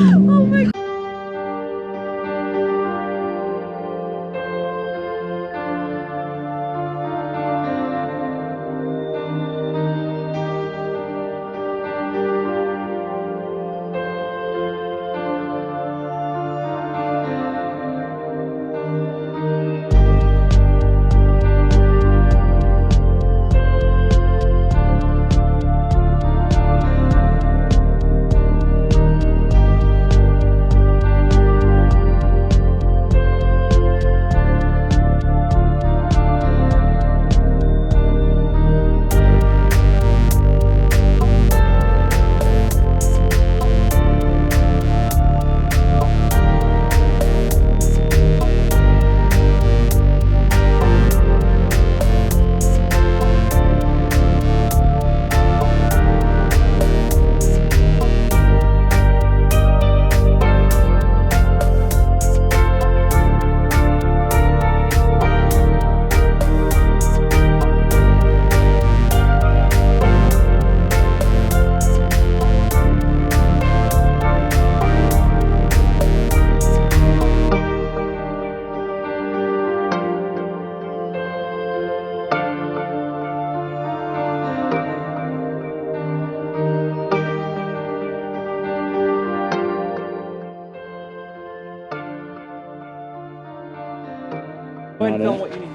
Oh my God.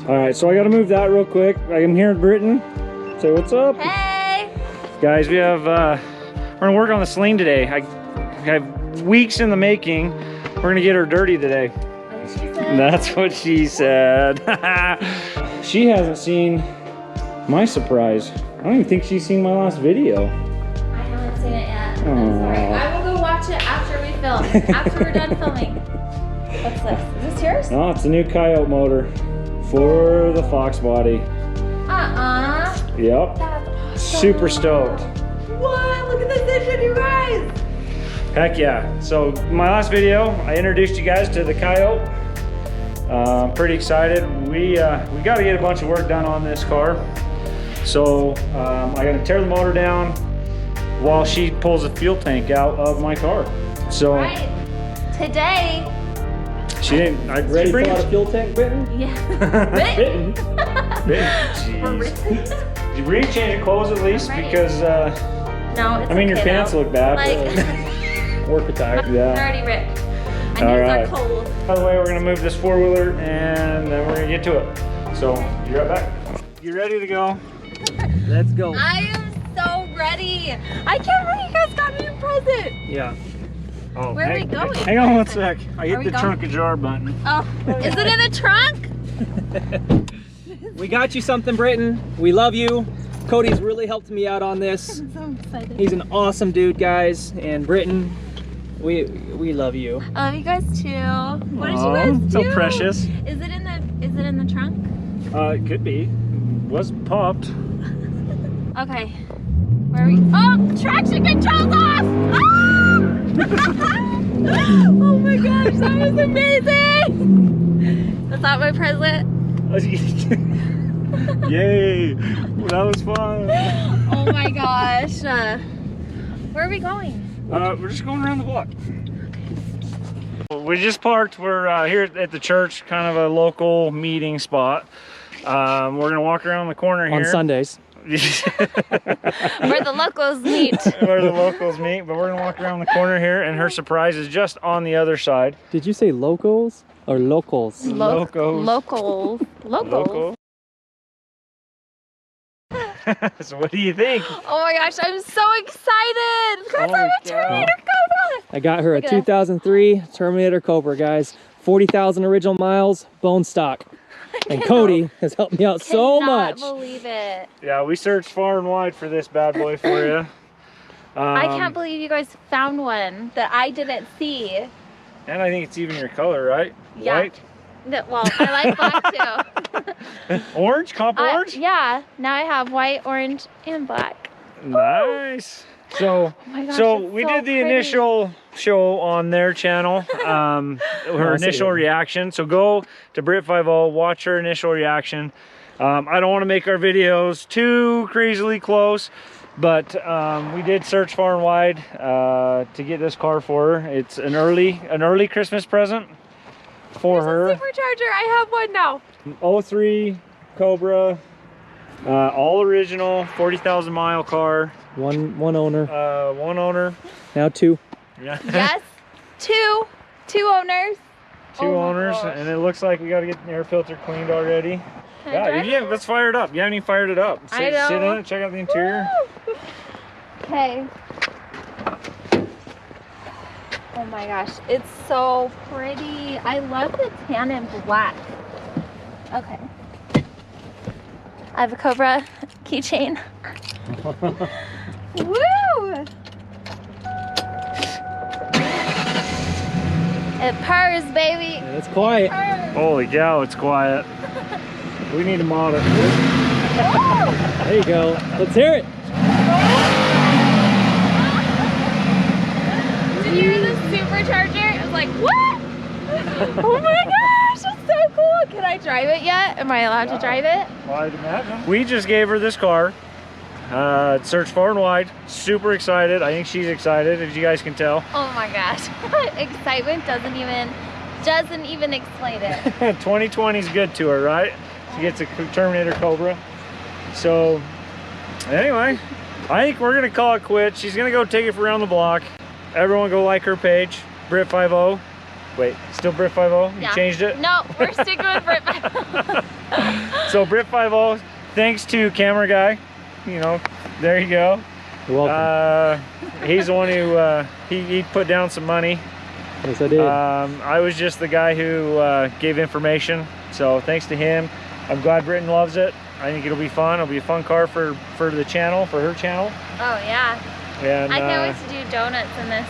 All right, so I got to move that real quick. I'm here in Britain. Say what's up. Hey! Guys, we have, we're gonna work on the sling today. I have weeks in the making. We're gonna get her dirty today. That's what she said. She hasn't seen my surprise. I don't even think she's seen my last video. I haven't seen it yet. I'm sorry. I will go watch it after we film. After we're done filming. What's this? Is this yours? No, it's a new Coyote motor for the Fox body. Yep. That's awesome. Super stoked. What? Look at this engine, you guys. Heck yeah. So my last video, I introduced you guys to the Coyote. I'm pretty excited. We got to get a bunch of work done on this car. So I got to tear the motor down while she pulls the fuel tank out of my car. So right. Today. She didn't. I ready for a fuel tank, Britton? Yeah. Bitten. Jeez. You really change your clothes at least because. No, it's I mean, your okay, pants though. look bad. Like, work attire. they're already ripped. My knees are cold. By the way, we're gonna move this 4-wheeler and then we're gonna get to it. So, be right back. You ready to go? Let's go. I am so ready. I can't believe you guys got me a present. Yeah. Oh, Where are we going? Hang on one sec. I hit we the going? trunk ajar button. Oh, is it in the trunk? We got you something, Britton. We love you. Cody's really helped me out on this. I'm so excited. He's an awesome dude, guys. And Britton, we love you. I love you guys too. What did you guys do? So precious. Is it in the trunk? It could be. Was popped. Okay. Where are we? Oh, traction control's off! Ah! Oh my gosh, that was amazing! Is that my present? Yay! That was fun. Oh my gosh. Where are we going? We're just going around the block. We just parked. We're here at the church, kind of a local meeting spot. We're gonna walk around the corner here. On Sundays. Where the locals meet. Where the locals meet, but we're gonna walk around the corner here, and her surprise is just on the other side. Did you say locals or locals? Locals. Locals. Local. So what do you think? Oh my gosh, I'm so excited! Because I'm a Terminator Cobra! I got her a Look at that. 2003 Terminator Cobra, guys. 40,000 original miles, bone stock. And Cody has helped me out so much. I cannot believe it. Yeah, we searched far and wide for this bad boy for you. I can't believe you guys found one that I didn't see. And I think it's even your color, right? Yeah. White? Well, I like black too. Orange? Comp orange? Yeah, now I have white, orange, and black. Nice. So, Oh my gosh, so it's we so did the pretty. initial show on their channel, her initial reaction. So go to Brit 5.0, watch her initial reaction. I don't want to make our videos too crazily close, But we did search far and wide to get this car for her. It's an early Christmas present for her. Supercharger, I have one now. 03 Cobra, all original, 40,000 mile car. One owner. One owner. Now 2. Yeah. Yes, two owners. Two Oh my owners, gosh. and it looks like we got to get the air filter cleaned already. Can I Yeah, drive yeah, it? let's fire it up. You haven't even fired it up. I know. Sit in it, check out the interior. Woo! Okay. Oh my gosh, it's so pretty. I love the tan and black. Okay. I have a Cobra keychain. Woo! It purrs, baby. Yeah, it's quiet. Purrs. Holy cow, it's quiet. We need to mod it. There you go. Let's hear it. Did you hear the supercharger? It was like, what? Oh my gosh, it's so cool. Can I drive it yet? Am I allowed to drive it? Well, I'd imagine. We just gave her this car. Searched far and wide. Super excited. I think she's excited, as you guys can tell. Oh my gosh. Excitement doesn't even explain it. 2020 is good to her, right? She gets a Terminator Cobra. So, anyway, I think we're gonna call it quits. She's gonna go take it for around the block. Everyone go like her page, Brit 5.0. Wait, still Brit 5.0? You Yeah. changed it? No, we're sticking with Brit 5.0. So Brit 5.0, thanks to camera guy. You know, there you go. You're welcome. He's the one who he put down some money. Yes, I did. I was just the guy who gave information. So thanks to him. I'm glad Britton loves it. I think it'll be fun. It'll be a fun car for the channel, for her channel. Oh yeah. And I can't wait to do donuts in this.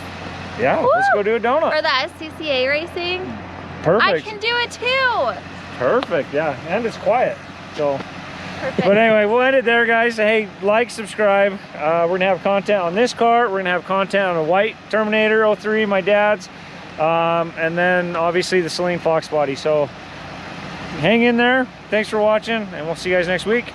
yeah, Woo! let's go do a donut. For the SCCA racing. Perfect. I can do it too. Perfect. Yeah, and it's quiet. So. Perfect. But anyway, we'll end it there, guys. Hey, like, subscribe. We're gonna have content on this car. We're gonna have content on a white Terminator 03, my dad's, and then obviously the Celine Fox body. So hang in there. Thanks for watching, and we'll see you guys next week.